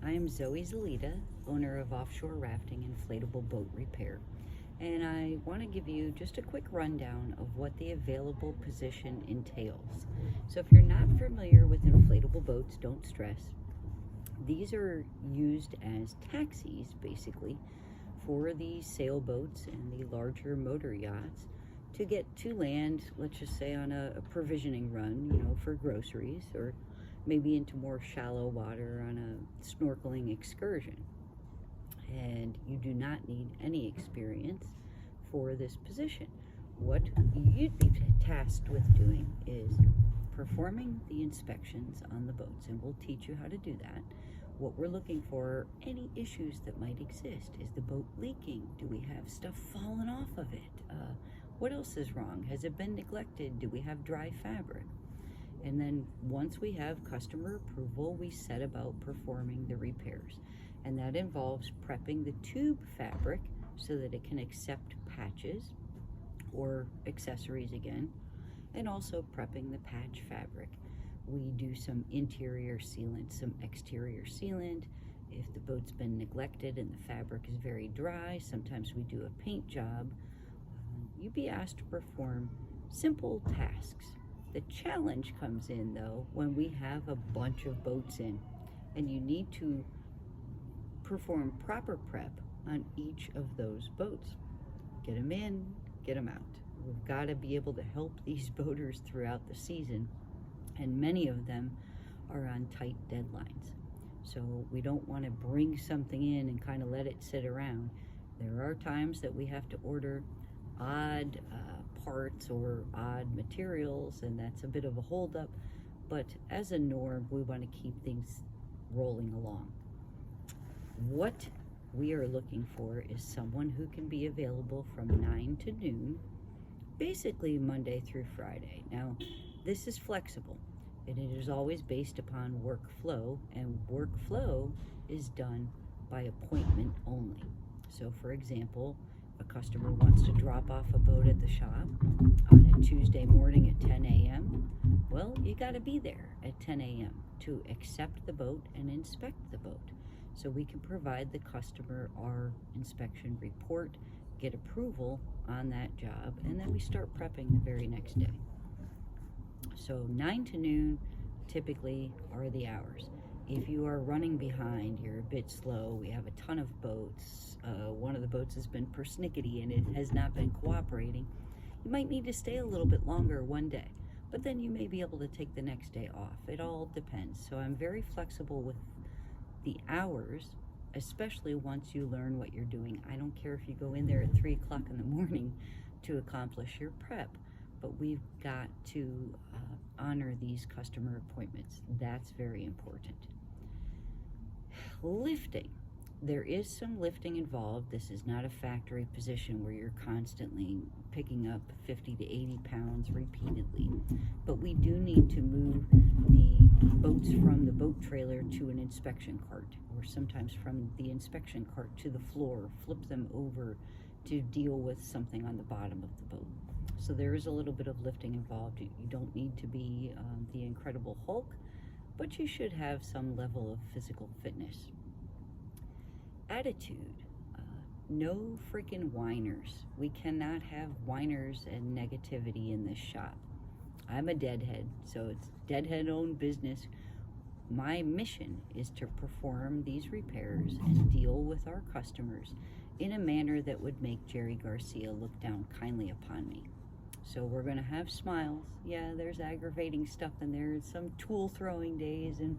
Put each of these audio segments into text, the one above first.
I'm Zoe Zalita, owner of Offshore Rafting Inflatable Boat Repair, and I want to give you just a quick rundown of what the available position entails. So if you're not familiar with inflatable boats, don't stress. These are used as taxis, basically, for the sailboats and the larger motor yachts to get to land, let's just say on a provisioning run, for groceries, or maybe into more shallow water on a snorkeling excursion. And you do not need any experience for this position. What you'd be tasked with doing is performing the inspections on the boats, and we'll teach you how to do that. What we're looking for are any issues that might exist. Is the boat leaking? Do we have stuff falling off of it? What else is wrong? Has it been neglected? Do we have dry fabric? And then once we have customer approval, we set about performing the repairs. And that involves prepping the tube fabric so that it can accept patches or accessories again, and also prepping the patch fabric. We do some interior sealant, some exterior sealant. If the boat's been neglected and the fabric is very dry, sometimes we do a paint job. You'd be asked to perform simple tasks. The challenge comes in, though, when we have a bunch of boats in and you need to perform proper prep on each of those boats. Get them in, get them out. We've got to be able to help these boaters throughout the season, and many of them are on tight deadlines. So we don't want to bring something in and kind of let it sit around. There are times that we have to order odd parts or odd materials, and that's a bit of a holdup, but as a norm, we want to keep things rolling along. What we are looking for is someone who can be available from 9 to noon, basically Monday through Friday. Now, this is flexible, and it is always based upon workflow, and workflow is done by appointment only. So, for example, a customer wants to drop off a boat at the shop on a Tuesday morning at 10 a.m. Well, you got to be there at 10 a.m. to accept the boat and inspect the boat. So we can provide the customer our inspection report, get approval on that job, and then we start prepping the very next day. So 9 to noon typically are the hours. If you are running behind, you're a bit slow, we have a ton of boats, one of the boats has been persnickety and it has not been cooperating, you might need to stay a little bit longer one day, but then you may be able to take the next day off. It all depends. So I'm very flexible with the hours, especially once you learn what you're doing. I don't care if you go in there at 3 o'clock in the morning to accomplish your prep, but we've got to honor these customer appointments. That's very important. Lifting. There is some lifting involved. This is not a factory position where you're constantly picking up 50 to 80 pounds repeatedly, but we do need to move the boats from the boat trailer to an inspection cart, or sometimes from the inspection cart to the floor, flip them over to deal with something on the bottom of the boat. So there is a little bit of lifting involved. You don't need to be the Incredible Hulk, but you should have some level of physical fitness. Attitude. No freaking whiners. We cannot have whiners and negativity in this shop. I'm a deadhead, so it's deadhead-owned business. My mission is to perform these repairs and deal with our customers in a manner that would make Jerry Garcia look down kindly upon me. So we're going to have smiles. Yeah, there's aggravating stuff in there, some tool throwing days and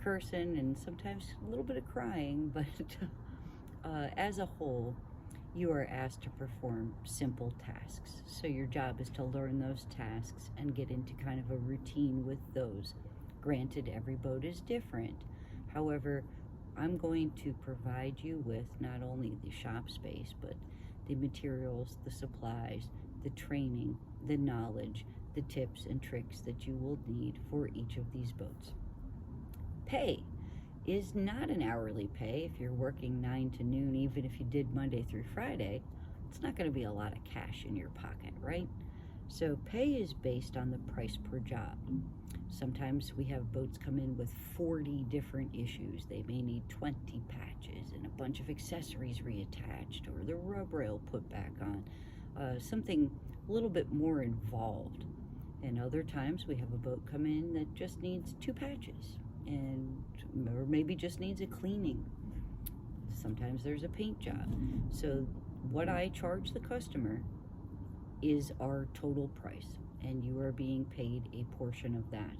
cursing and sometimes a little bit of crying, but as a whole, you are asked to perform simple tasks. So your job is to learn those tasks and get into kind of a routine with those. Granted, every boat is different. However, I'm going to provide you with not only the shop space, but the materials, the supplies, the training, the knowledge, the tips and tricks that you will need for each of these boats. Pay is not an hourly pay. If you're working 9 to noon, even if you did Monday through Friday, it's not going to be a lot of cash in your pocket, right? So pay is based on the price per job. Sometimes we have boats come in with 40 different issues. They may need 20 patches and a bunch of accessories reattached, or the rub rail put back on, something a little bit more involved. And other times we have a boat come in that just needs 2 patches, or maybe just needs a cleaning. Sometimes there's a paint job. So what I charge the customer is our total price, and you are being paid a portion of that.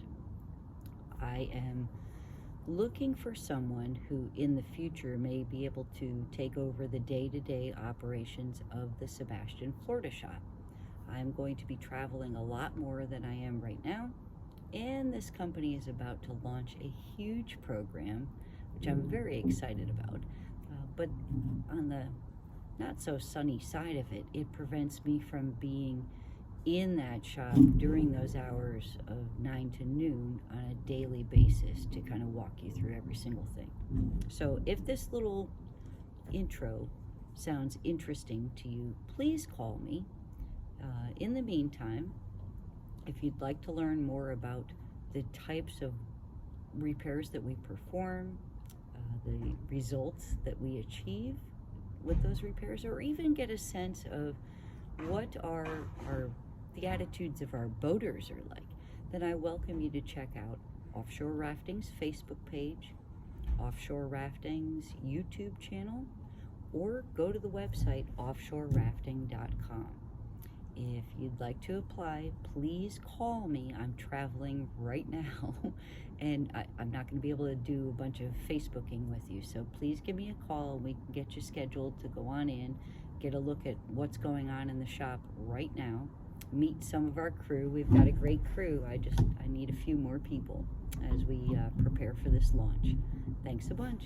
I am looking for someone who in the future may be able to take over the day-to-day operations of the Sebastian Florida shop. I'm going to be traveling a lot more than I am right now, and this company is about to launch a huge program, which I'm very excited about. But on the not so sunny side of it, it prevents me from being in that shop during those hours of 9 to noon on a daily basis to kind of walk you through every single thing. So if this little intro sounds interesting to you, please call me. In the meantime, if you'd like to learn more about the types of repairs that we perform, the results that we achieve with those repairs, or even get a sense of what the attitudes of our boaters are like, then I welcome you to check out Offshore Rafting's Facebook page, Offshore Rafting's YouTube channel, or go to the website offshorerafting.com. If you'd like to apply, please call me. I'm traveling right now, and I'm not going to be able to do a bunch of Facebooking with you. So please give me a call, and we can get you scheduled to go on in, get a look at what's going on in the shop right now, meet some of our crew. We've got a great crew. I need a few more people as we prepare for this launch. Thanks a bunch.